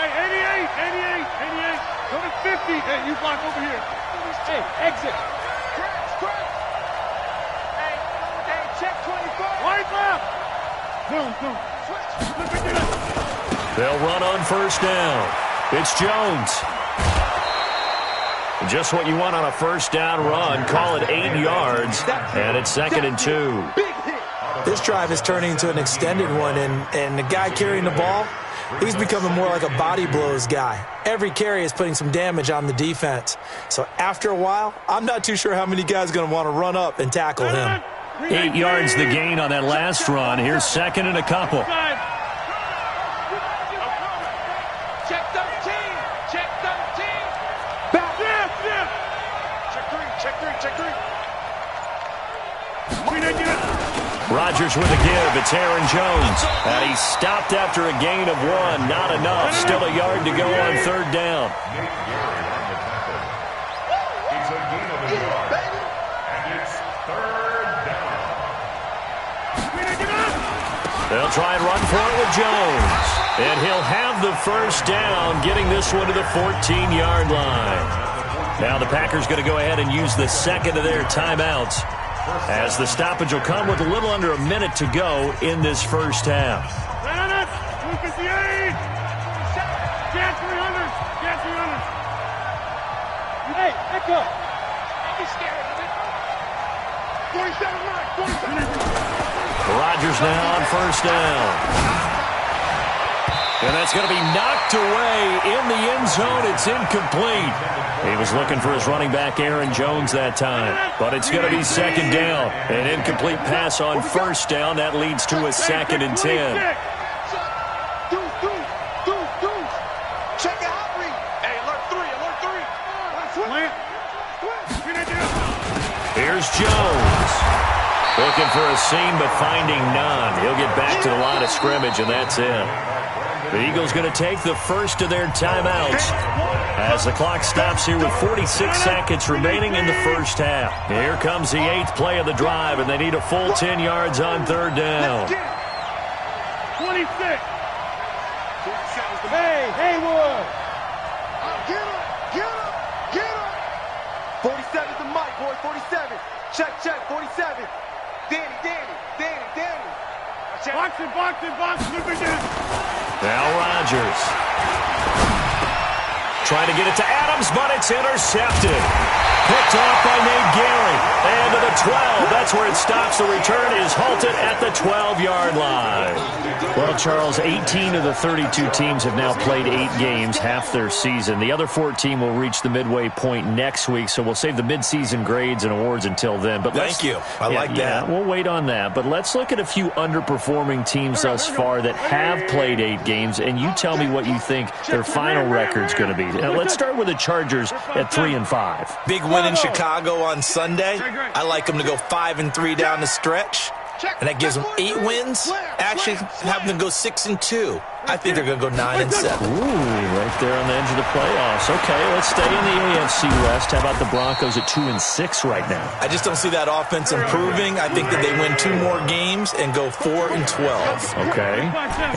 Hey, 88, 88, 88. Go to 50. Hey, you block over here. Hey, exit. Crash. Hey, check 25. Right left. Zoom. Switch. They'll run on first down. It's Jones. Just what you want on a first down run. Call it 8 yards, and it's 2nd and 2. This drive is turning into an extended one, and the guy carrying the ball, he's becoming more like a body blows guy. Every carry is putting some damage on the defense. So after a while, I'm not too sure how many guys are going to want to run up and tackle him. 8 yards the gain on that last run. Here's 2nd and a couple. Check 13. Check 13. Back. Check 3. Rodgers with a give. It's Aaron Jones. And he stopped after a gain of 1. Not enough. Still a yard to go on 3rd down. They'll try and run for it with Jones. And he'll have the first down, getting this one to the 14-yard line. Now the Packers going to go ahead and use the second of their timeouts, as the stoppage will come with a little under a minute to go in this first half. Lucas, the 8. Get 300. Hey, echo. Don't be scared of it. 47. Rodgers now on first down. And that's going to be knocked away in the end zone. It's incomplete. He was looking for his running back, Aaron Jones, that time. But it's going to be 2nd down. An incomplete pass on first down. That leads to a 2nd and 10. Check it out, Reed. Hey, alert 3. Here's Jones. Looking for a seam, but finding none. He'll get back to the line of scrimmage, and that's it. The Eagles going to take the first of their timeouts as the clock stops here with 46 seconds remaining in the first half. Here comes the 8th play of the drive, and they need a full 10 yards on 3rd down. 26. Hey, Haywood. Get him. 47's the mic, boy. 47. Check, 47. Danny. Box it. Now Rodgers. Trying to get it to Adams, but it's intercepted. Picked off by Nate Gary. And to the 12. That's where it stops. The return is halted at the 12-yard line. Well, Charles, 18 of the 32 teams have now played 8 games, half their season. The other 14 will reach the midway point next week, so we'll save the midseason grades and awards until then. But Thank you. I like that. Yeah, we'll wait on that. But let's look at a few underperforming teams thus far that have played 8 games, and you tell me what you think their final record's going to be. Now, let's start with the Chargers at 3-5. Big win in Chicago on Sunday. I like them to go 5-3 down the stretch, and that gives them 8 wins. Actually, have them go 6-2. I think they're going to go 9-7. Ooh, right there on the edge of the playoffs. Okay, let's stay in the AFC West. How about the Broncos at 2-6 right now? I just don't see that offense improving. I think that they win 2 more games and go 4-12. Okay.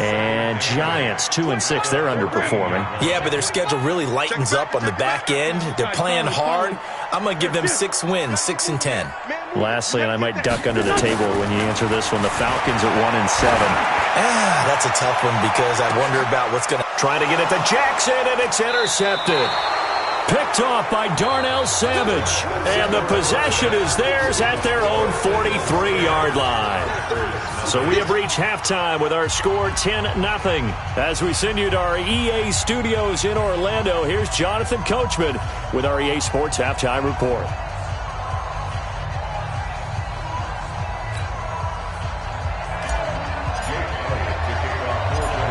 And Giants, 2-6. They're underperforming. Yeah, but their schedule really lightens up on the back end. They're playing hard. I'm going to give them 6 wins, 6-10. Lastly, and I might duck under the table when you answer this one, the Falcons at 1-7. That's a tough one because I wonder about what's going to... Trying to get it to Jackson, and it's intercepted. Picked off by Darnell Savage. And the possession is theirs at their own 43-yard line. So we have reached halftime with our score 10-0. As we send you to our EA studios in Orlando, here's Jonathan Coachman with our EA Sports Halftime Report.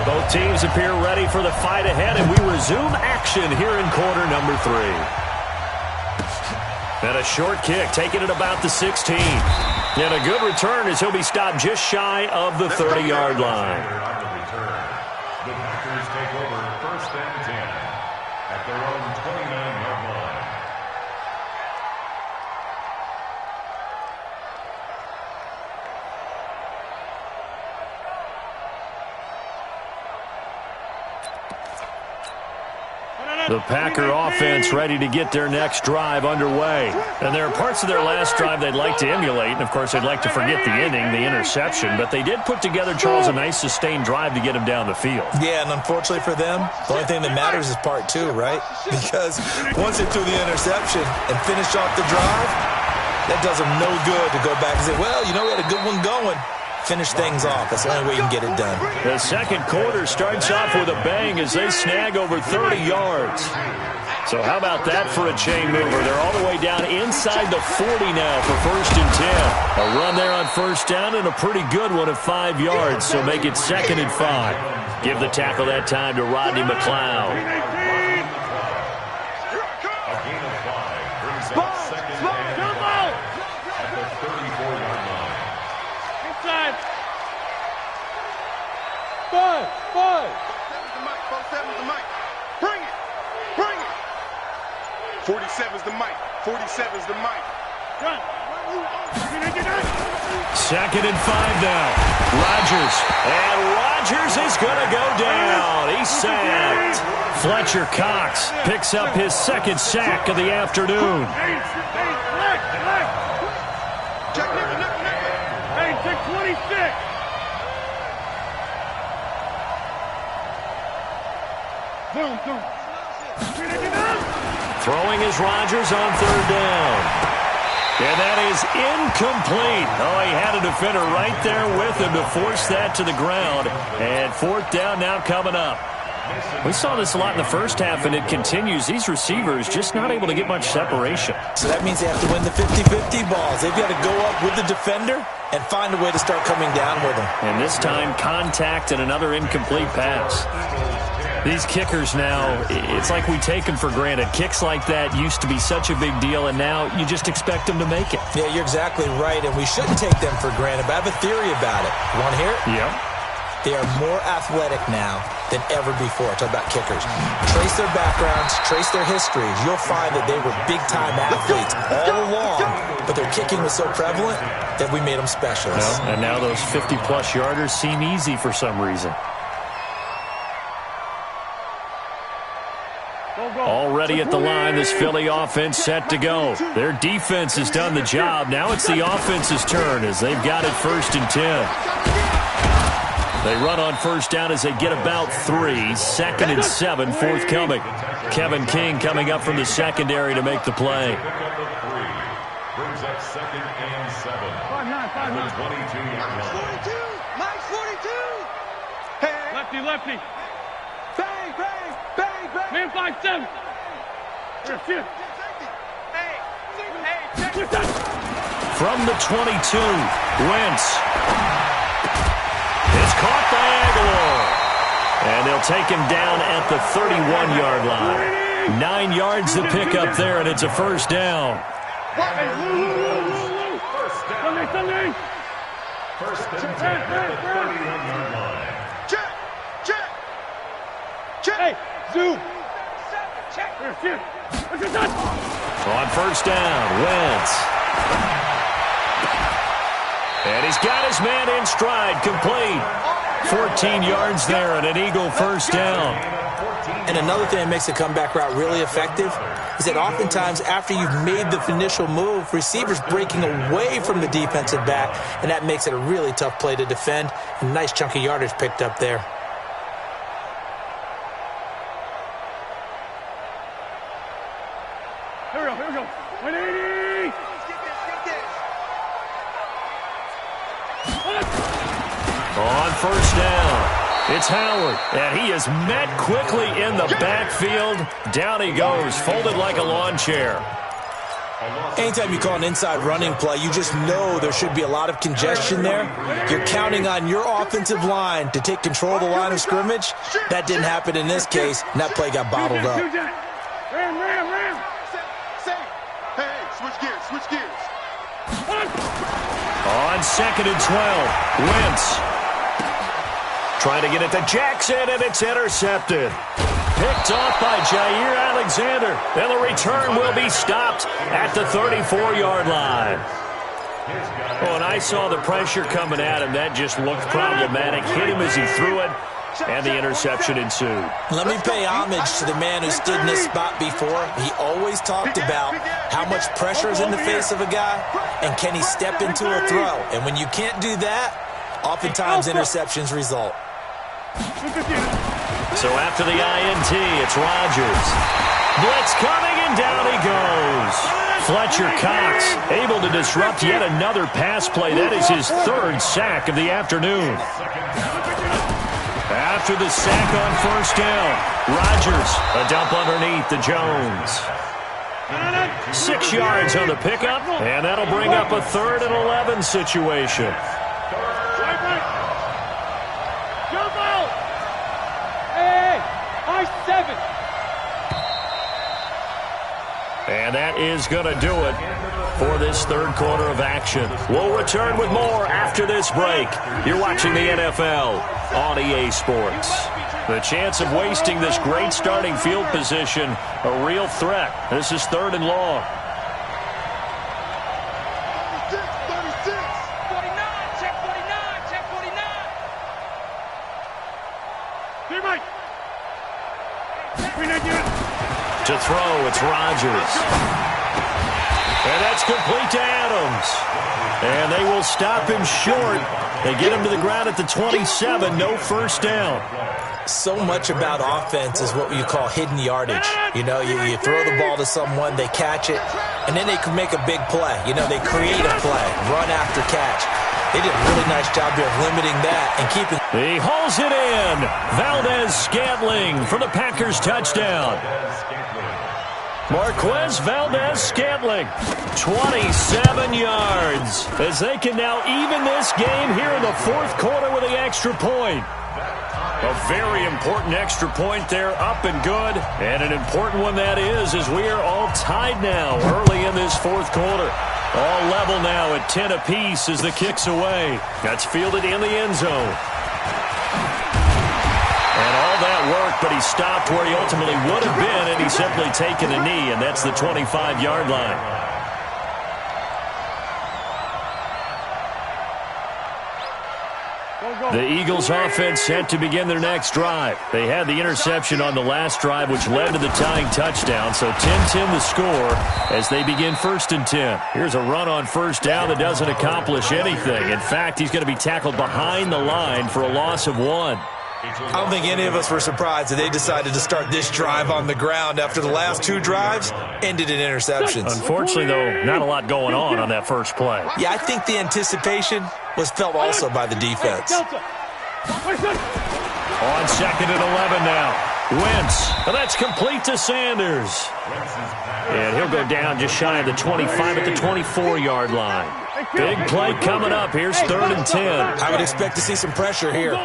Both teams appear ready for the fight ahead, and we resume action here in quarter number 3. And a short kick, taking it about the 16. And a good return as he'll be stopped just shy of the 30-yard line. The Packers take over 1st and 10 at their own 29-yard line. The Packer offense ready to get their next drive underway. And there are parts of their last drive they'd like to emulate. And, of course, they'd like to forget the ending, the interception. But they did put together, Charles, a nice sustained drive to get him down the field. Yeah, and unfortunately for them, the only thing that matters is part two, right? Because once they threw the interception and finished off the drive, that does them no good to go back and say, well, you know, we had a good one going. Finish things off. That's the only way you can get it done. The second quarter starts off with a bang as they snag over 30 yards. So how about that for a chain mover? They're all the way down inside the 40 now for 1st and 10. A run there on 1st down and a pretty good one at 5 yards, so make it 2nd and 5. Give the tackle that time to Rodney McLeod. Five. 47's the mic. Bring it. 47's the mic. 47's the mic. 2nd and 5 now. Rodgers. And Rodgers is going to go down. He's sacked. Fletcher Cox picks up his 2nd sack of the afternoon. Check 26. Throwing is Rodgers on 3rd down. And that is incomplete. Oh, he had a defender right there with him to force that to the ground. And 4th down now coming up. We saw this a lot in the first half, and it continues. These receivers just not able to get much separation. So that means they have to win the 50-50 balls. They've got to go up with the defender and find a way to start coming down with them. And this time, contact and another incomplete pass. These kickers now, it's like we take them for granted. Kicks like that used to be such a big deal, and now you just expect them to make it. Yeah, you're exactly right, and we shouldn't take them for granted, but I have a theory about it. You want to hear it? Yep. They are more athletic now than ever before. Talk about kickers. Trace their backgrounds, trace their histories. You'll find that they were big-time athletes all along, but their kicking was so prevalent that we made them specialists. Well, and now those 50-plus yarders seem easy for some reason. Already at the line, this Philly offense set to go. Their defense has done the job. Now it's the offense's turn as they've got it 1st and 10. They run on 1st down as they get about 3. 2nd and 7, forthcoming. Kevin King coming up from the secondary to make the play. Brings up 2nd and 7. 5-9. 22-yard line. 42. Lefty. Bang. Man 5-7. From the 22, Wentz. It's caught by Aguilar. And they'll take him down at the 31-yard line. 9 yards to pick up there, and it's a 1st down. First and 10 at the 31-yard line. Check. Hey, zoom. On 1st down, Wentz. And he's got his man in stride, complete. 14 yards there and an Eagle 1st down. And another thing that makes the comeback route really effective is that oftentimes after you've made the initial move, receivers breaking away from the defensive back, and that makes it a really tough play to defend. A nice chunk of yardage picked up there. Here we go. 180. On 1st down, it's Howard, and he is met quickly in the backfield. Down he goes, folded like a lawn chair. Anytime you call an inside running play, you just know there should be a lot of congestion there. You're counting on your offensive line to take control of the line of scrimmage. That didn't happen in this case, and that play got bottled up. Ram. Hey, switch gears. On 2nd and 12, Wentz. Trying to get it to Jackson, and it's intercepted. Picked off by Jair Alexander, and the return will be stopped at the 34-yard line. Oh, and I saw the pressure coming at him. That just looked problematic. Hit him as he threw it. and the interception ensued. Let me pay homage to the man who stood in this spot before. He always talked about how much pressure is in the face of a guy, and can he step into a throw. And when you can't do that, oftentimes interceptions result. So after the INT, it's Rodgers. Blitz coming, and down he goes. Fletcher Cox able to disrupt yet another pass play. That is his third sack of the afternoon. After the sack on first down, Rodgers, a dump underneath to Jones. 6 yards on the pickup, and that'll bring up a 3rd and 11 situation. And that is going to do it for this third quarter of action. We'll return with more after this break. You're watching the NFL on EA Sports. The chance of wasting this great starting field position, a real threat. This is 3rd and long. To throw, it's Rodgers. And that's complete to Adams. And they will stop him short. They get him to the ground at the 27, no first down. So much about offense is what you call hidden yardage. You know, you throw the ball to someone, they catch it, and then they can make a big play. You know, they create a play, run after catch. They did a really nice job here of limiting that and keeping. He hauls it in. Valdez-Scantling for the Packers touchdown. Marquez Valdez-Scantling, 27 yards, as they can now even this game here in the fourth quarter with the extra point. A very important extra point there, up and good, and an important one that is, as we are all tied now early in this fourth quarter. All level now at 10 apiece as the kick's away. That's fielded in the end zone. And all that work, but he stopped where he ultimately would have been, and he's simply taken a knee, and that's the 25-yard line. The Eagles offense set to begin their next drive. They had the interception on the last drive, which led to the tying touchdown. So 10-10 the score as they begin 1st and 10. Here's a run on first down that doesn't accomplish anything. In fact, he's going to be tackled behind the line for a loss of 1. I don't think any of us were surprised that they decided to start this drive on the ground after the last 2 drives ended in interceptions. Unfortunately, though, not a lot going on that first play. Yeah, I think the anticipation was felt also by the defense. On 2nd and 11 now. Wentz, and that's complete to Sanders. And he'll go down just shy of the 25 at the 24-yard line. Big play coming up. Here's 3rd and 10. I would expect to see some pressure here.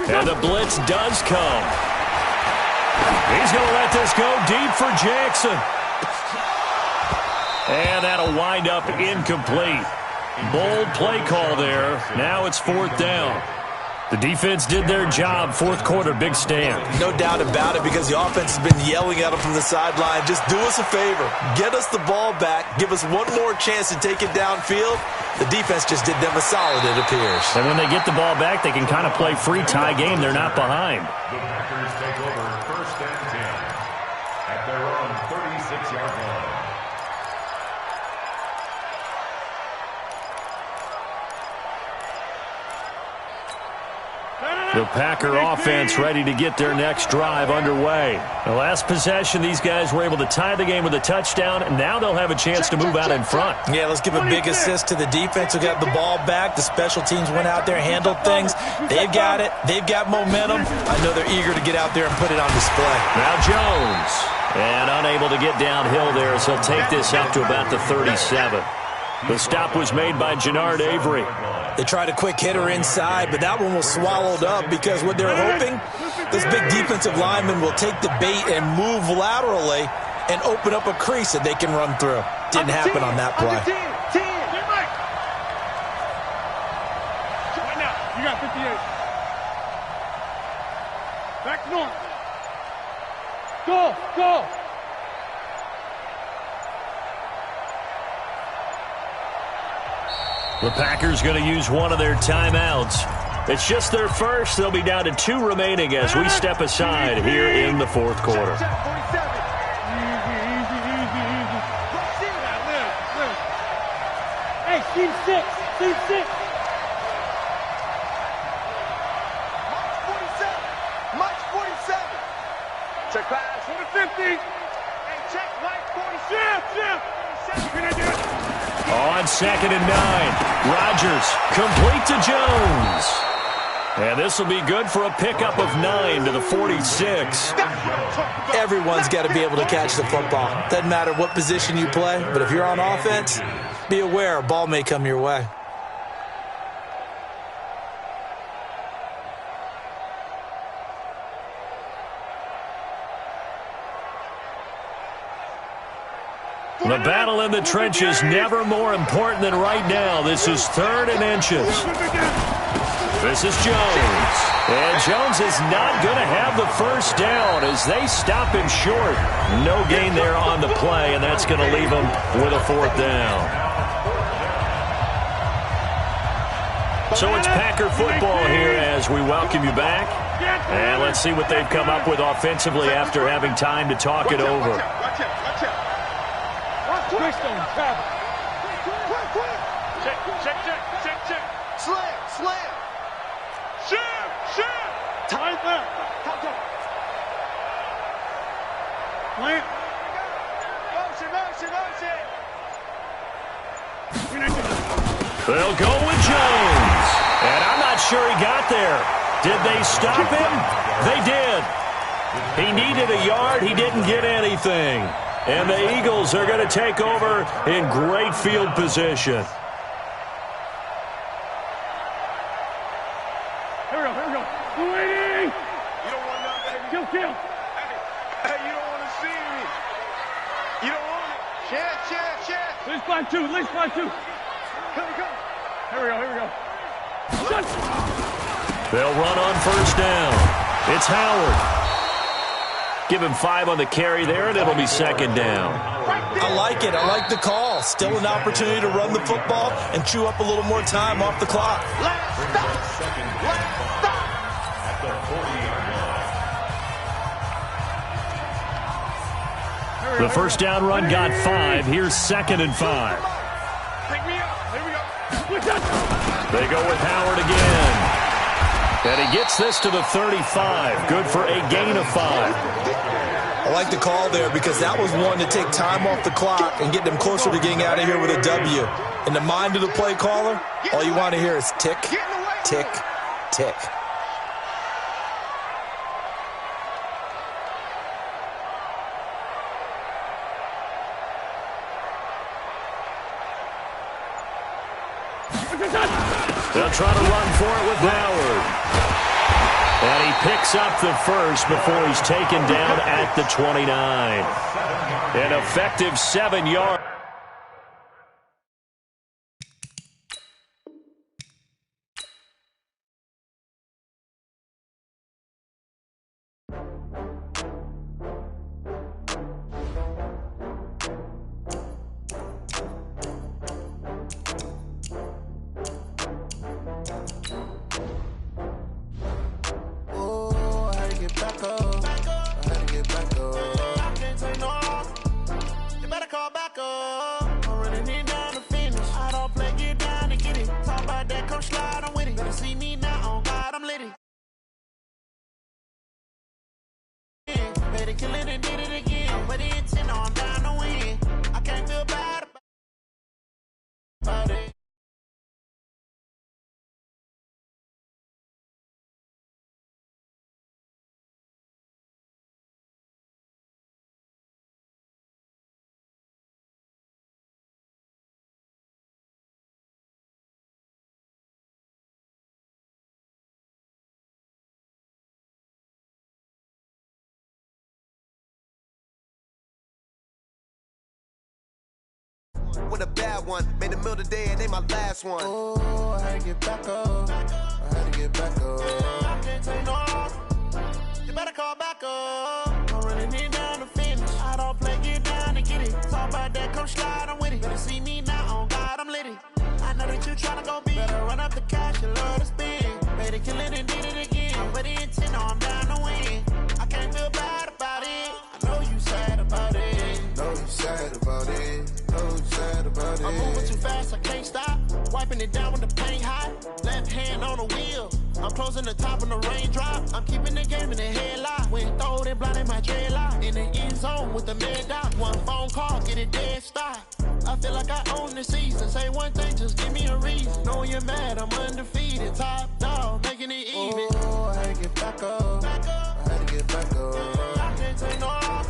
And the blitz does come. He's going to let this go deep for Jackson. And that'll wind up incomplete. Bold play call there. Now it's 4th down. The defense did their job. Fourth quarter, big stand. No doubt about it, because the offense has been yelling at them from the sideline. Just do us a favor. Get us the ball back. Give us one more chance to take it downfield. The defense just did them a solid, it appears. And when they get the ball back, they can kind of play free tie game. They're not behind. The Packers take over 1st and 10 at their own 36-yard line. The Packer offense ready to get their next drive underway. The last possession, these guys were able to tie the game with a touchdown, and now they'll have a chance to move out in front. Yeah, let's give a big assist to the defense who got the ball back. The special teams went out there, handled things. They've got it. They've got momentum. I know they're eager to get out there and put it on display. Now Jones, and unable to get downhill there, so he'll take this up to about the 37. The stop was made by Jannard Avery. They tried a quick hitter inside, but that one was swallowed up because what they're hoping, this big defensive lineman will take the bait and move laterally and open up a crease that they can run through. Didn't happen on that play. Right now, you got 58. Back north. Go, go. The Packers going to use one of their timeouts. It's just their first. They'll be down to 2 remaining as we step aside here in the fourth quarter. Hey, team 6. Team 6. March 47. Check pass. 50. Hey, check white 47. On 2nd and 9. Rodgers complete to Jones. And this will be good for a pickup of 9 to the 46. Everyone's got to be able to catch the football. Doesn't matter what position you play, but if you're on offense, be aware a ball may come your way. The battle in the trenches never more important than right now. This is 3rd and inches. This is Jones. And Jones is not going to have the first down as they stop him short. No gain there on the play, and that's going to leave him with a 4th down. So it's Packer football here as we welcome you back. And let's see what they've come up with offensively after having time to talk it over. Twist on travel. Check. Slam. Shoot. Tight left. Slam. Motion. They'll go with Jones. And I'm not sure he got there. Did they stop him? They did. He needed a yard. He didn't get anything. And the Eagles are going to take over in great field position. Here we go. Waiting. You don't want nothing, baby. Kill. Hey, you don't want to see me. You don't want it. Chance. Let's find two. Come. Here we go. Shut. They'll run on 1st down. It's Howard. Give him 5 on the carry there, and it'll be 2nd down. I like it. I like the call. Still an opportunity to run the football and chew up a little more time off the clock. Last stop. The 1st down run got 5. Here's 2nd and 5. Pick me up. Here we go. They go with Howard again. And he gets this to the 35. Good for a gain of 5. I like the call there because that was one to take time off the clock and get them closer to getting out of here with a W. In the mind of the play caller, all you want to hear is tick, tick, tick. They'll try to run for it with Howard. And he picks up the first before he's taken down at the 29. An effective 7 yards. With a bad one, made a meal today and they my last one. Oh, I had to get back up. I can't take no loss. You better call back up. I'm running it down to finish. I don't play, get down and get it. Talk about that, come slide, I'm with it. Better see me now, on God, I'm litty. I know that that you tryna go be. Better run up the cash and love to spin. Made it, kill it, and did it again. With the intent, no, I'm down to win. I can't feel bad about it. I know you sad about it. Know you sad about it. Know you sad about it. I'm moving too fast, I can't stop. Wiping it down with the paint hot. Left hand on the wheel. I'm closing the top on the raindrop. I'm keeping the game in the headlock. When throwed and blinded my dreadlock. In the end zone with the mid dot. One phone call, get it dead stop. I feel like I own the season. Say one thing, just give me a reason. Knowing you're mad, I'm undefeated. Top dog, making it even. Oh, I had to get back up. I had to get back up. I can't take no loss.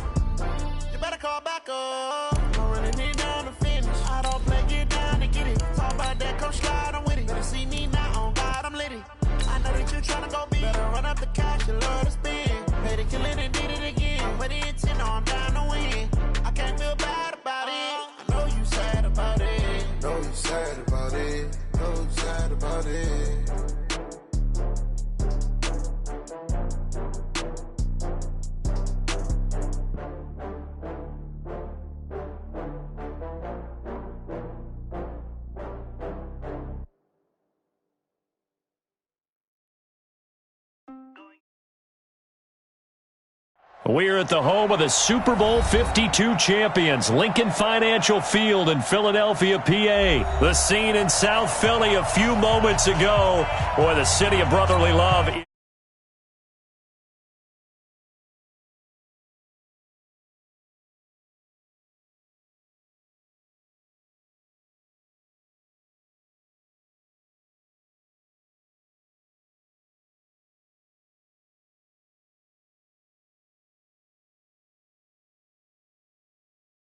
You better call back up. I'm running it down to finish. I don't play, get down to get it. Talk about that, come slide, I'm with it. Better see me now, on God, I'm litty. I know that you tryna go be. Better run up the cash and love to spin. Made it, kill it, and did it again. With the intent, no, I'm down to win. I can't feel bad about it. I know you sad about it. Know you sad about it. Know you sad about it. We're at the home of the Super Bowl 52 champions, Lincoln Financial Field in Philadelphia, PA. The scene in South Philly a few moments ago, where the city of brotherly love.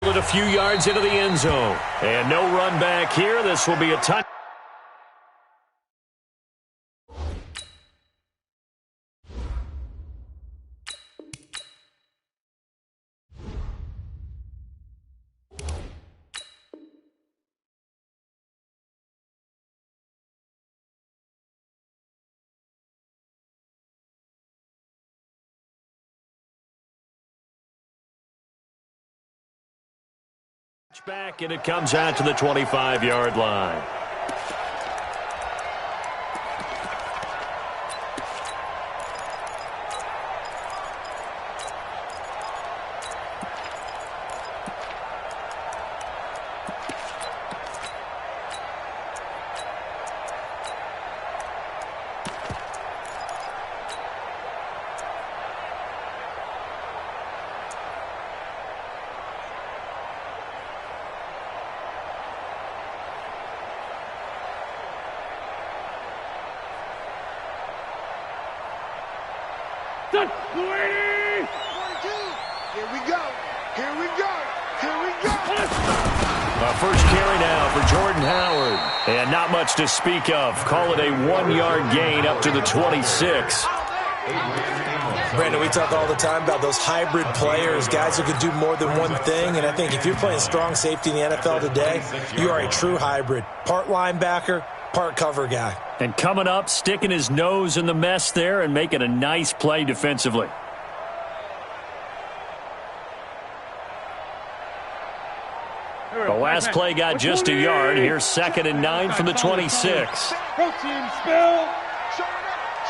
A few yards into the end zone. And no run back here. This will be a touch. Back, and it comes out to the 25-yard line. Here we go. Here we go. Here we go. First carry now for Jordan Howard. And not much to speak of. Call it a 1-yard gain up to the 26. Brandon, we talk all the time about those hybrid players, guys who could do more than one thing. And I think if you're playing strong safety in the NFL today, you are a true hybrid. Part linebacker, part cover guy. And coming up, sticking his nose in the mess there and making a nice play defensively. The last play got just a yard. Here's 2nd and 9 from the 26. Protein spill.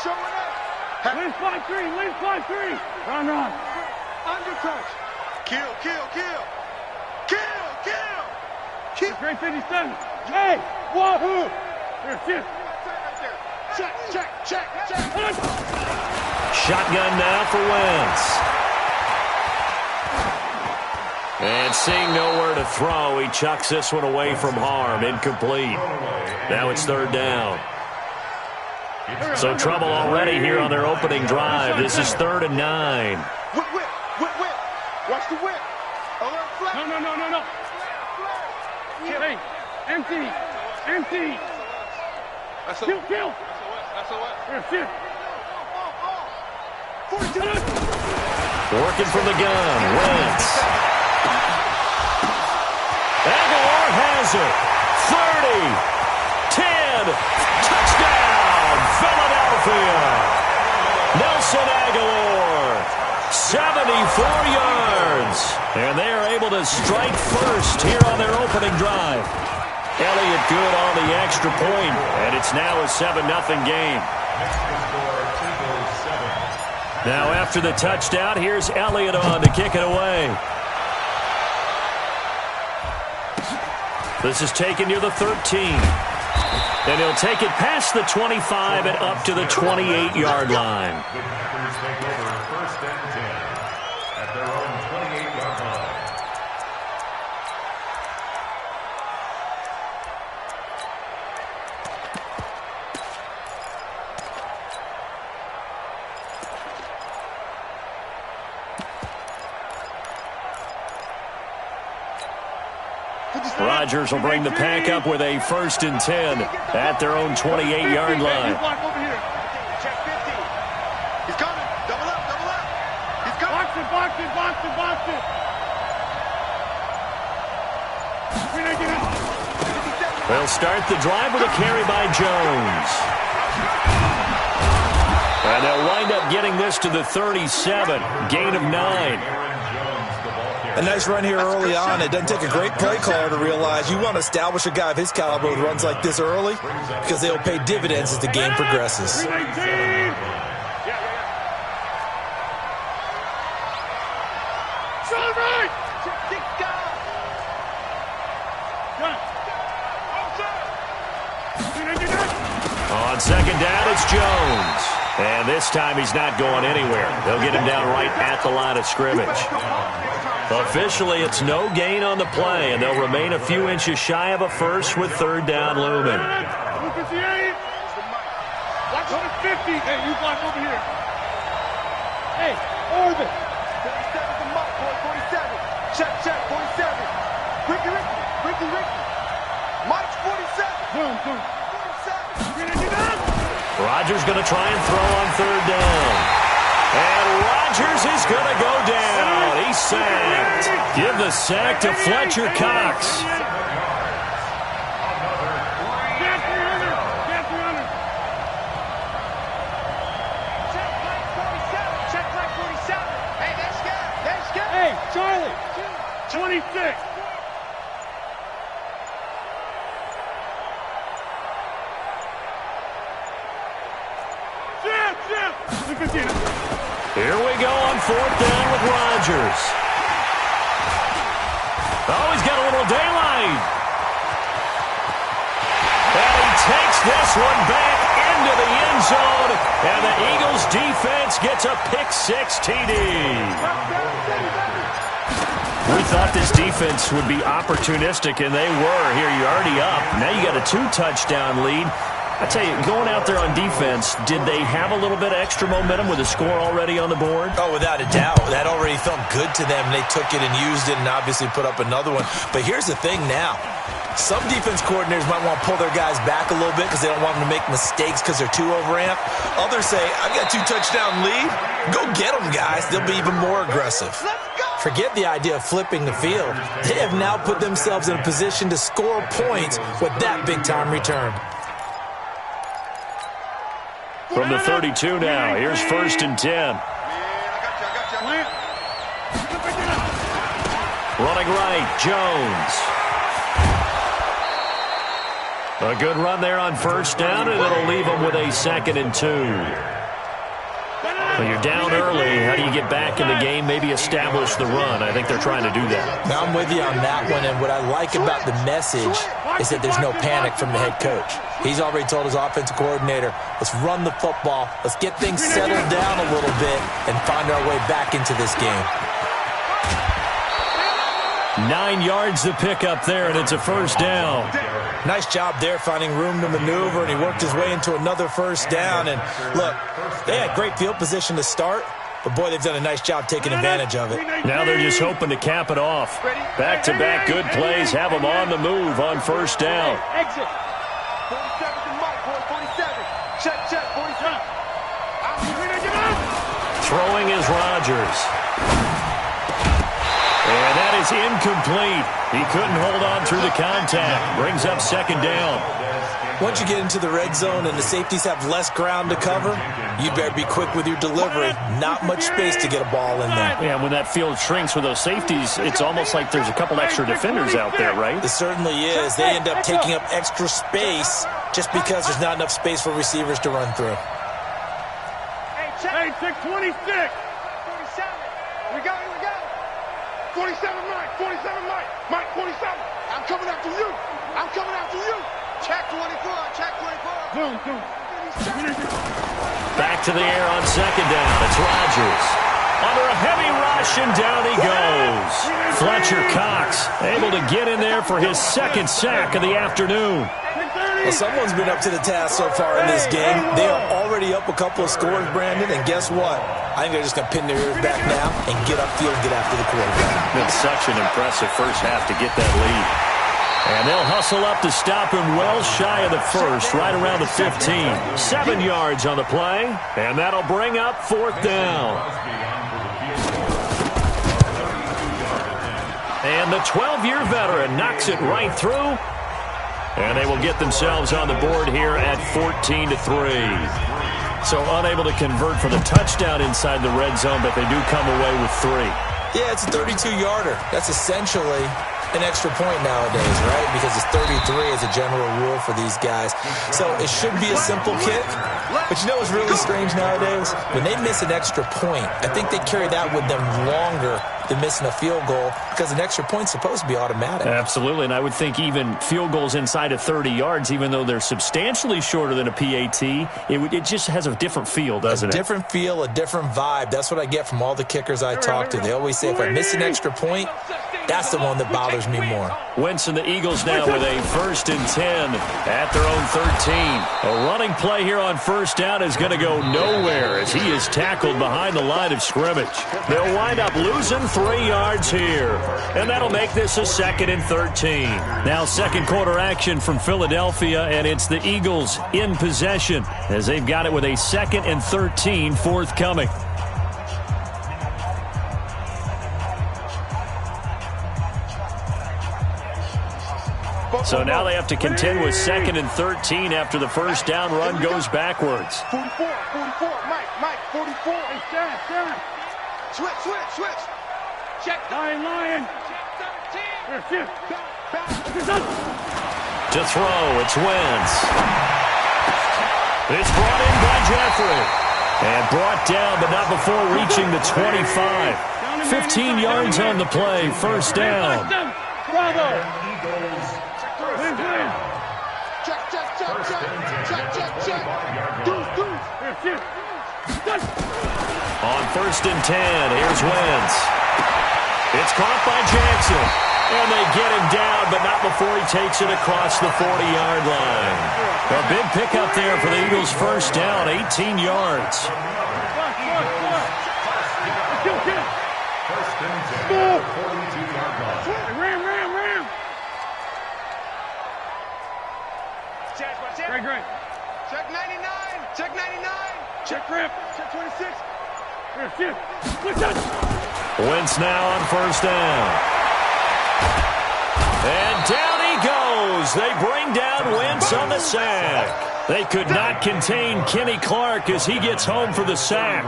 Showing up. Lane 5-3. Lane 5-3. Run. Undercouch. Kill. Great 57. Hey, wahoo. Here, shift. Check. Shotgun now for Wentz. And seeing nowhere to throw, he chucks this one away from harm. Incomplete. Now it's 3rd down. So trouble already here on their opening drive. This is 3rd and 9. Whip. Watch the whip. No. Hey, empty. Kill. That's a what? Here, shift. Working from the gun. Wentz. Aguilar has it. 30. 10. Touchdown, Philadelphia. Nelson Aguilar. 74 yards. And they are able to strike first here on their opening drive. Elliott good on the extra point, and it's now a 7-0 game. Now after the touchdown, here's Elliott on to kick it away. This is taken near the 13. And he'll take it past the 25 and up to the 28-yard line. The Packers take over 1st and 10 at their own 28-yard line. Rodgers will bring the pack up with a 1st and 10 at their own 28-yard line. Check 50. He's coming. Double up, double up. He's coming. Box it. They'll start the drive with a carry by Jones. And they'll wind up getting this to the 37, gain of 9. A nice run here early on. It doesn't take a great play caller to realize you want to establish a guy of his caliber with runs like this early because they'll pay dividends as the game progresses. On 2nd down, it's Jones. And this time he's not going anywhere. They'll get him down right at the line of scrimmage. Officially, it's no gain on the play, and they'll remain a few inches shy of a first with 3rd down looming. Watch on the 50. Hey, you block over here. Hey, Orbit. 47's the mark, boy. 47. Check, 47. Ricky. Mike's 47. Zoom. 47. Rodgers going to try and throw on 3rd down. And Rodgers is going to go down. He's sacked. Give the sack to Fletcher Cox. Check flag 47. Hey, that's good. Hey, Charlie. 26. Here we go on 4th down with Rodgers. Oh, he's got a little daylight. And he takes this one back into the end zone. And the Eagles defense gets a pick-6 TD. We thought this defense would be opportunistic, and they were. Here, you're already up. Now you got a 2-touchdown lead. I tell you, going out there on defense, did they have a little bit of extra momentum with a score already on the board? Oh, without a doubt. That already felt good to them. They took it and used it and obviously put up another one. But here's the thing now. Some defense coordinators might want to pull their guys back a little bit because they don't want them to make mistakes because they're too overamped. Others say, I've got a 2-touchdown lead. Go get them, guys. They'll be even more aggressive. Forget the idea of flipping the field. They have now put themselves in a position to score points with that big-time return. From the 32 now, here's 1st and 10. Running right, Jones. A good run there on 1st down, and it'll leave them with a 2nd and 2. When you're down early, how do you get back in the game, maybe establish the run? I think they're trying to do that. Now I'm with you on that one, and what I like about the message is that there's no panic from the head coach. He's already told his offensive coordinator, let's run the football, let's get things settled down a little bit, and find our way back into this game. 9 yards to pick up there, and it's a 1st down. Nice job there finding room to maneuver, and he worked his way into another 1st down. And look, they had great field position to start, but boy, they've done a nice job taking advantage of it. Now they're just hoping to cap it off. Back-to-back good plays have them on the move on 1st down. Exit. 47's the mark, boy. 47. Check, 47. Throwing is Rodgers. And that is incomplete. He couldn't hold on through the contact. Brings up 2nd down. Once you get into the red zone and the safeties have less ground to cover, you better be quick with your delivery. Not much space to get a ball in there. Yeah, when that field shrinks with those safeties, it's almost like there's a couple extra defenders out there, right? It certainly is. They end up taking up extra space just because there's not enough space for receivers to run through. Hey, 626. 47. Here we go. 47, Mike. 47, Mike. Mike, 47. I'm coming after you. Check 24. Zoom. Back to the air on second down. It's Rodgers. Under a heavy rush, and down he goes. Fletcher Cox able to get in there for his second sack of the afternoon. Well, someone's been up to the task so far in this game. They are already up a couple of scores, Brandon, and guess what? I think they're just going to pin their ears back now and get upfield and get after the quarterback. Been such an impressive first half to get that lead. And they'll hustle up to stop him well shy of the first, right around the 15. 7 yards on the play, and that'll bring up fourth down. And the 12-year veteran knocks it right through. And they will get themselves on the board here at 14-3. So unable to convert for the touchdown inside the red zone, but they do come away with 3. Yeah, it's a 32-yarder. That's essentially an extra point nowadays, right? Because it's 33 as a general rule for these guys. So it should be a simple kick. But you know what's really strange nowadays? When they miss an extra point, I think they carry that with them longer than missing a field goal because an extra point's supposed to be automatic. Absolutely, and I would think even field goals inside of 30 yards, even though they're substantially shorter than a PAT, it just has a different feel, doesn't it? A different feel, a different vibe. That's what I get from all the kickers I talk to. They always say if I miss an extra point, that's the one that bothers me more. Wentz and the Eagles now with a 1st and 10 at their own 13. A running play here on first down is going to go nowhere as he is tackled behind the line of scrimmage. They'll wind up losing 3 yards here, and that'll make this a 2nd and 13. Now second quarter action from Philadelphia, and it's the Eagles in possession as they've got it with a 2nd and 13 forthcoming. So now they have to contend with 2nd and 13 after the first down run goes backwards. 44, Mike, 44. Hey, Sharon. Switch. Check. Lion. Here. To throw, it's Wentz. It's brought in by Jeffrey. And brought down, but not before reaching the 25. 15 yards on the play, first down. Bravo. Check. On 1st and 10, here's Wentz. It's caught by Jackson. And they get him down, but not before he takes it across the 40-yard line. A big pickup there for the Eagles' first down, 18 yards. First and 10, 42-yard line. Ram. Great. Check 99. Check rip. Check 26. Wentz now on first down. And down he goes. They bring down Wentz on the sack. They could not contain Kenny Clark as he gets home for the sack.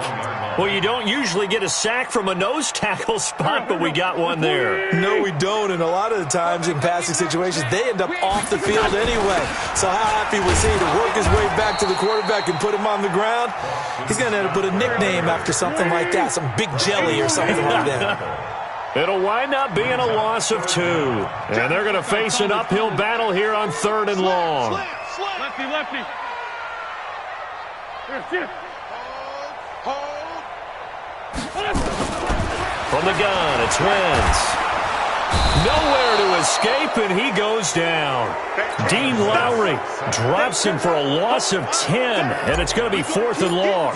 Well, you don't usually get a sack from a nose tackle spot, but we got one there. No, we don't, and a lot of the times in passing situations, they end up off the field anyway. So how happy was he to work his way back to the quarterback and put him on the ground? He's going to end up with a nickname after something like that, some Big Jelly or something like that. It'll wind up being a loss of 2. And they're going to face an uphill battle here on 3rd and long. Lefty. Hold. From the gun, it's Wentz. Nowhere to escape, and he goes down. Dean Lowry drops him for a loss of 10, and it's going to be 4th and long.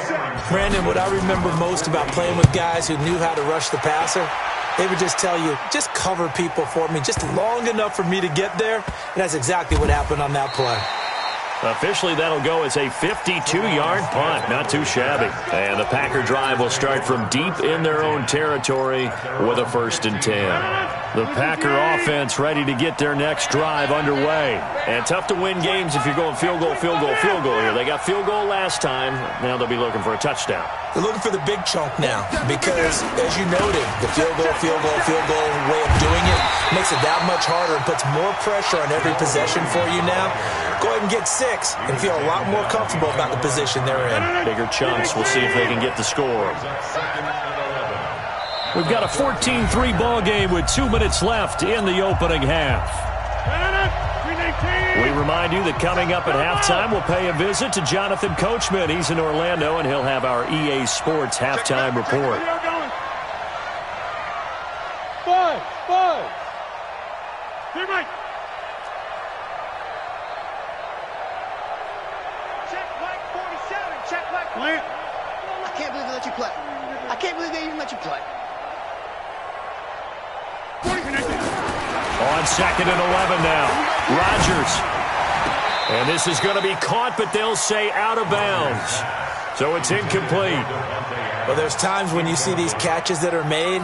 Brandon, what I remember most about playing with guys who knew how to rush the passer, they would just tell you, just cover people for me, just long enough for me to get there. And that's exactly what happened on that play. Officially, that'll go as a 52-yard punt. Not too shabby. And the Packer drive will start from deep in their own territory with a 1st and 10. The Packer offense ready to get their next drive underway. And tough to win games if you're going field goal, field goal, field goal here. They got field goal last time. Now they'll be looking for a touchdown. They're looking for the big chunk now because, as you noted, the field goal way of doing it makes it that much harder and puts more pressure on every possession for you now. Go ahead and get 6 and feel a lot more comfortable about the position they're in. Bigger chunks. We'll see if they can get the score. We've got a 14-3 ball game with 2 minutes left in the opening half. We remind you that coming up at halftime, we'll pay a visit to Jonathan Coachman. He's in Orlando, and he'll have our EA Sports halftime report. 5. Here, Mike. Check Mike 47. Check Mike. Plant. I can't believe they let you play. I can't believe they even let you play. 40 connected. On 2nd and 11 now. Rodgers. And this is going to be caught, but they'll say out of bounds. So it's incomplete. Well, there's times when you see these catches that are made,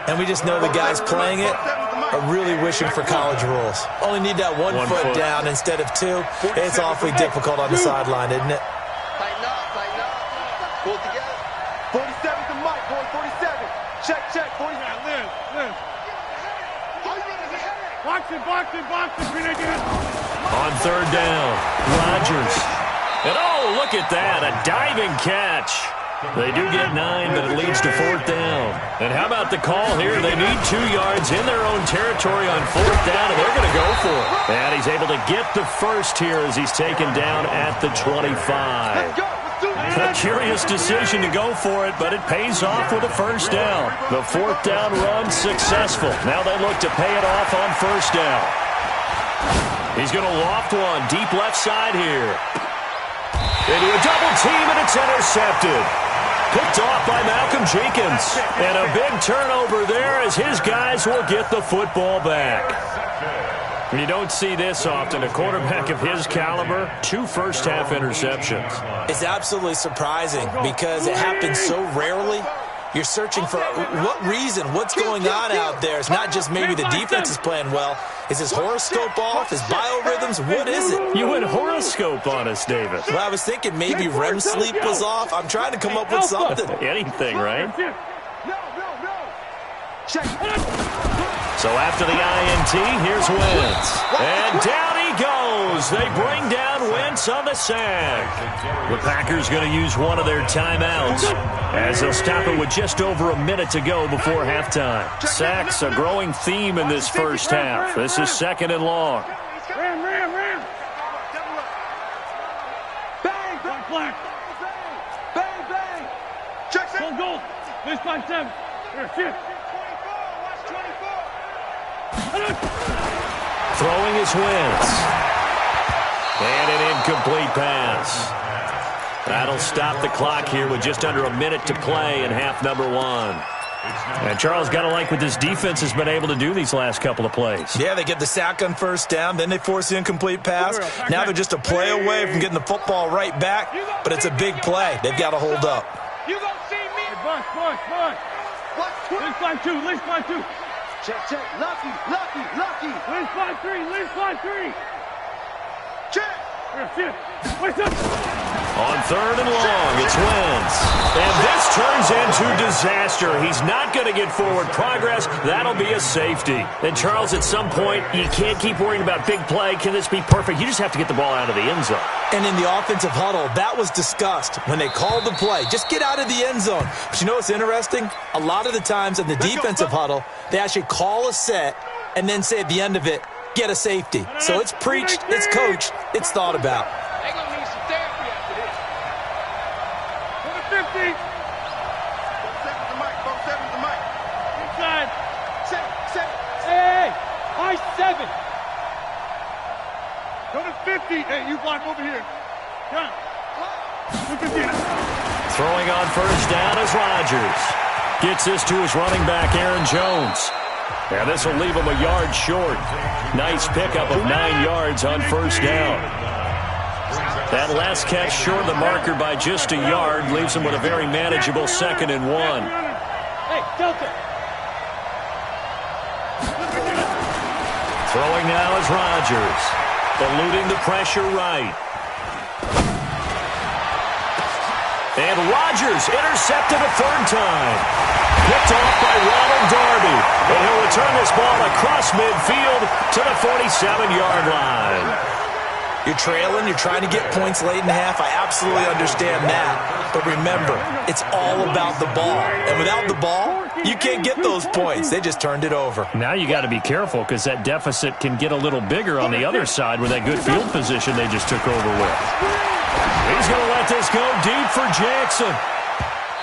and we just know the guys playing it are really wishing for college rules. Only need that one foot down instead of 2. It's awfully difficult on the sideline, isn't it? Tighten up. Pull it together. 47's the mic, boy. 47. Check. 40. Live. Box it. On 3rd down, Rodgers. And look at that, a diving catch. They do get 9, but it leads to 4th down. And how about the call here? They need 2 yards in their own territory on 4th down, and they're going to go for it. And he's able to get the first here as he's taken down at the 25. A curious decision to go for it, but it pays off with a 1st down. The 4th down run successful. Now they look to pay it off on 1st down. He's going to loft one deep left side here. Into a double team, and it's intercepted. Picked off by Malcolm Jenkins. And a big turnover there as his guys will get the football back. You don't see this often. A quarterback of his caliber, 2 first-half interceptions. It's absolutely surprising because it happens so rarely. You're searching for what reason, what's going on out there. It's not just maybe the defense is playing well. Is his horoscope off? His biorhythms? What is it? You went horoscope on us, David. Well, I was thinking maybe REM sleep was off. I'm trying to come up with something. Anything, right? No. Check. So after the INT, here's Wentz. And down he goes. They bring down Wentz on the sack. The Packers going to use one of their timeouts as they'll stop it with just over a minute to go before halftime. Sacks, a growing theme in this first half. This is 2nd and long. Ram. Bang. Check. Goal. This by 7. Here, shift. Throwing is Wentz. And an incomplete pass. That'll stop the clock here with just under a minute to play in half number 1. And Charles, got to like what this defense has been able to do these last couple of plays. Yeah, they get the sack on 1st down, then they force the incomplete pass. Now they're just a play away from getting the football right back, but it's a big play. They've got to hold up. You gonna see me? Boy. Lynch by 2. Check. Lucky. Lynch by 3. Check. On 3rd and long, it's Wentz. And this turns into disaster. He's not going to get forward progress. That'll be a safety. And Charles, at some point, you can't keep worrying about big play. Can this be perfect? You just have to get the ball out of the end zone. And in the offensive huddle, that was discussed when they called the play. Just get out of the end zone. But you know what's interesting? A lot of the times in the defensive huddle, they actually call a set and then say at the end of it, get a safety. So it's preached, it's coached, it's thought about. They're going to need some therapy after this. For the 50. 47's the mic. Inside. Set. Hey. High 7. Go to 50. Hey, you block over here. Come. Throwing on 1st down is Rodgers. Gets this to his running back, Aaron Jones. And this will leave him a yard short. Nice pickup of 9 yards on 1st down. That last catch short of the marker by just a yard leaves him with a very manageable 2nd and 1. Hey, Delta. Throwing now is Rodgers. Eluding the pressure right. And Rodgers intercepted a 3rd time. Picked off by Ronald Darby. And he'll return this ball across midfield to the 47-yard line. You're trailing, you're trying to get points late in the half. I absolutely understand that. But remember, it's all about the ball. And without the ball, you can't get those points. They just turned it over. Now you got to be careful because that deficit can get a little bigger on the other side with that good field position they just took over with. He's going to let this go deep for Jackson.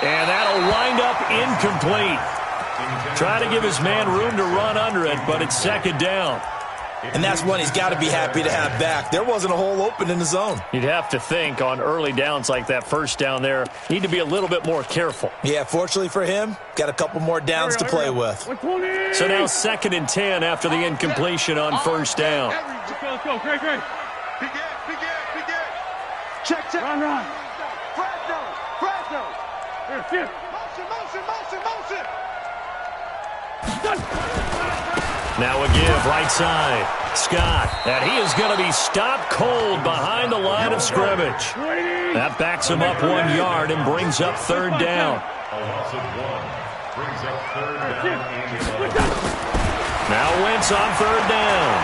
And that'll wind up incomplete. Try to give his man room to run under it, but it's 2nd down. And that's one he's got to be happy to have back. There wasn't a hole open in the zone. You'd have to think on early downs like that 1st down there, need to be a little bit more careful. Yeah, fortunately for him, got a couple more downs to play with. So now 2nd and 10 after the incompletion on 1st down. Let's go. Great. Big Ed. Check. Run. Fresno. Here. Motion. Now a give, right side. Scott, and he is going to be stopped cold behind the line of scrimmage. That backs him up 1 yard and brings up 3rd down. A loss of 1 brings up 3rd down and 11. Now Wentz on 3rd down.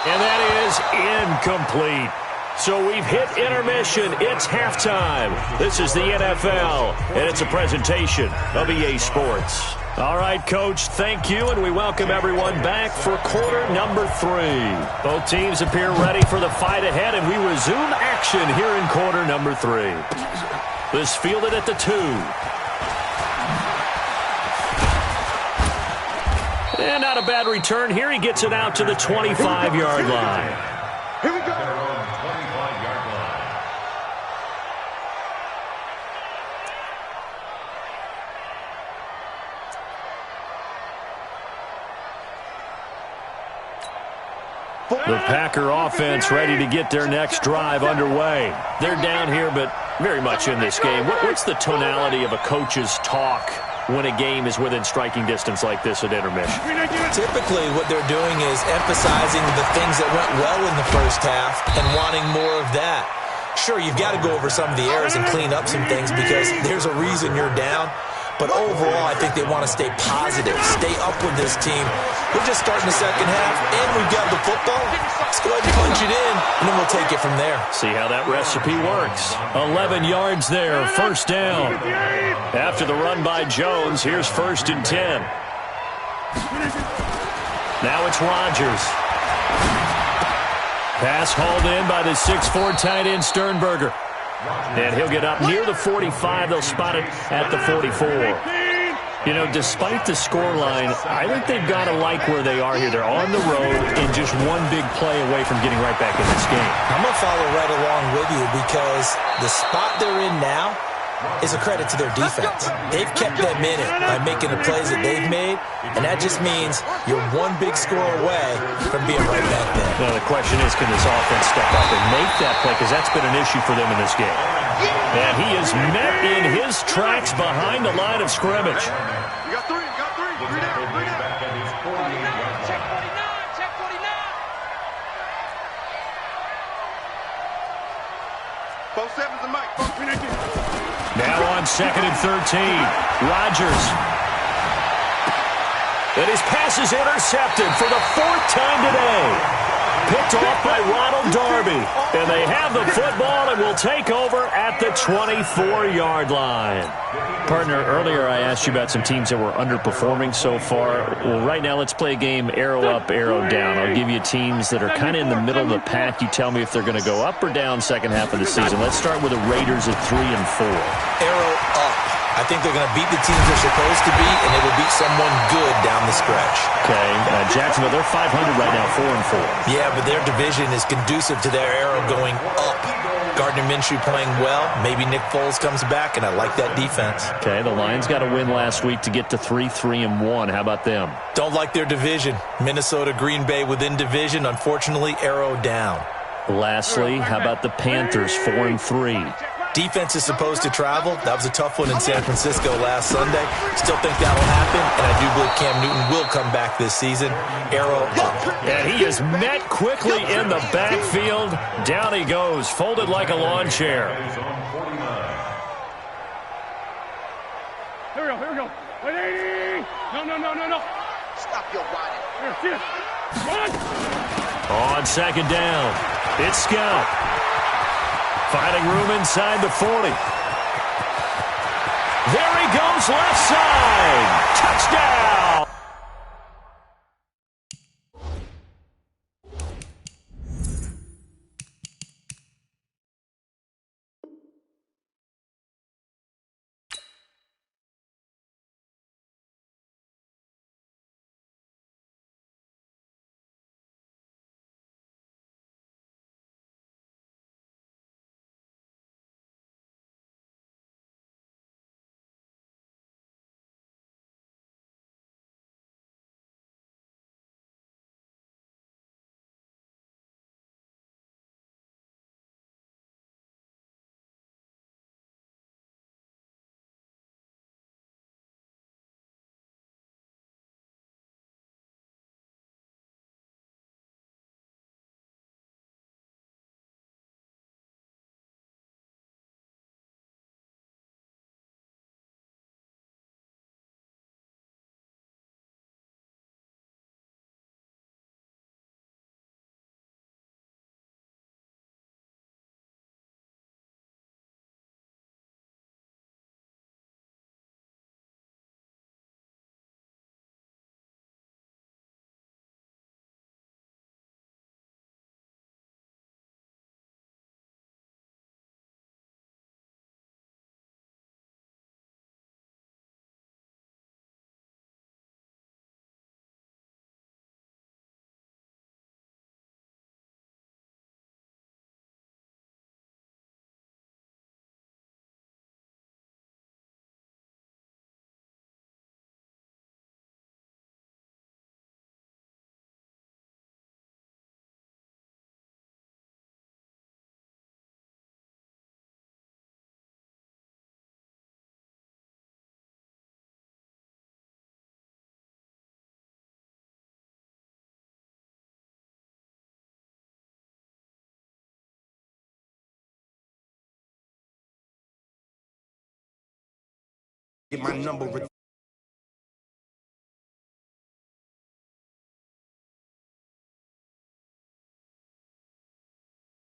And that is incomplete. So we've hit intermission. It's halftime. This is the NFL, and it's a presentation of EA Sports. All right, Coach, thank you, and we welcome everyone back for quarter number 3. Both teams appear ready for the fight ahead, and we resume action here in quarter number 3. This fielded at the 2. And not a bad return here. He gets it out to the 25-yard line. Here we go. The Packer offense ready to get their next drive underway. They're down here, but very much in this game. What's the tonality of a coach's talk when a game is within striking distance like this at intermission? Typically, what they're doing is emphasizing the things that went well in the 1st half and wanting more of that. Sure, you've got to go over some of the errors and clean up some things because there's a reason you're down. But overall, I think they want to stay positive, stay up with this team. We're just starting the 2nd half, and we've got the football. Let's go ahead and punch it in, and then we'll take it from there. See how that recipe works. 11 yards there, 1st down. After the run by Jones, here's 1st and 10. Now it's Rodgers. Pass hauled in by the 6'4" tight end Sternberger. And he'll get up near the 45. They'll spot it at the 44. You know, despite the scoreline, I think they've got to like where they are here. They're on the road and just one big play away from getting right back in this game. I'm going to follow right along with you because the spot they're in now is a credit to their defense. They've kept them in it by making the plays that they've made, and that just means you're one big score away from being right back there. Now the question is, can this offense step up and make that play? Because that's been an issue for them in this game. And he is met in his tracks behind the line of scrimmage. You got 3. Three down. Back at his 48-yard line. Check 49. Both 7s and Mike. Now on 2nd and 13, Rodgers. And his pass is intercepted for the 4th time today. Picked off by Ronald Darby. And they have the football and will take over at the 24-yard line. Partner, earlier I asked you about some teams that were underperforming so far. Well, right now let's play a game arrow up, arrow down. I'll give you teams that are kind of in the middle of the pack. You tell me if they're going to go up or down 2nd half of the season. Let's start with the Raiders at 3 and 4. Arrow up. I think they're going to beat the teams they're supposed to beat, and they will beat someone good down the stretch. Okay, Jacksonville, they're 500 right now, 4 and 4. Yeah, but their division is conducive to their arrow going up. Gardner Minshew playing well. Maybe Nick Foles comes back, and I like that defense. Okay, the Lions got a win last week to get to 3-3-1. How about them? Don't like their division. Minnesota, Green Bay within division. Unfortunately, arrow down. Lastly, how about the Panthers, 4-3? Defense is supposed to travel. That was a tough one in San Francisco last Sunday. Still think that will happen, and I do believe Cam Newton will come back this season. Arrow up. And he is met quickly in the backfield. Down he goes, folded like a lawn chair. Here we go. 180. No. Stop your whining. Here, see it. Run. On second down, it's Scout. Finding room inside the 40. There he goes, left side. Touchdown. Get my number.